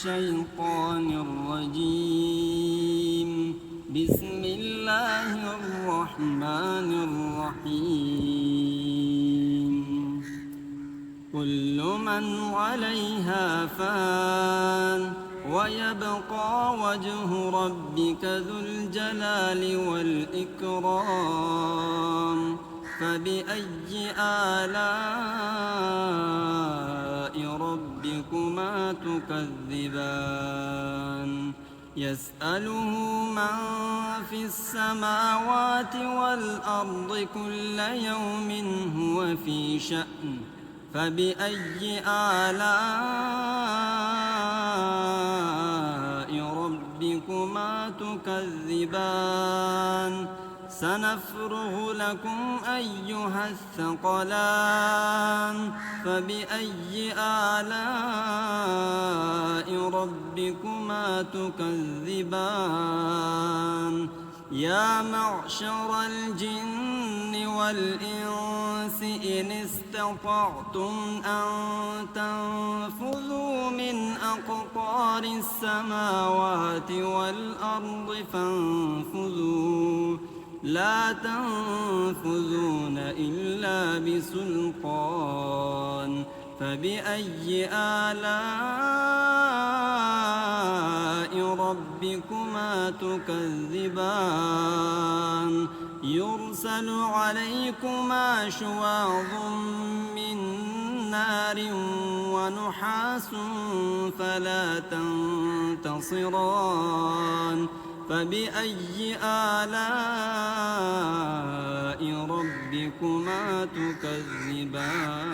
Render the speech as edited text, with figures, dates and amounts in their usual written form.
الشيطان الرجيم. بسم الله الرحمن الرحيم. كل من عليها فان ويبقى وجه ربك ذو الجلال والإكرام. فبأي آلاء ربكما تكذبان؟ يسأله من في السماوات والأرض كل يوم هو في شأن. فبأي آلاء ربكما تكذبان؟ سنفرغ لكم أيها الثقلان. فبأي آلاء ربكما تكذبان؟ يا معشر الجن والإنس إن استطعتم أن تنفذوا من أقطار السماوات والأرض فانفذوا، لا تنفذون إلا بسلطان. فبأي آلاء ربكما تكذبان؟ يرسل عليكما شواظ من نار ونحاس فلا تنتصران. فبأي آلاء ربكما تكذبان؟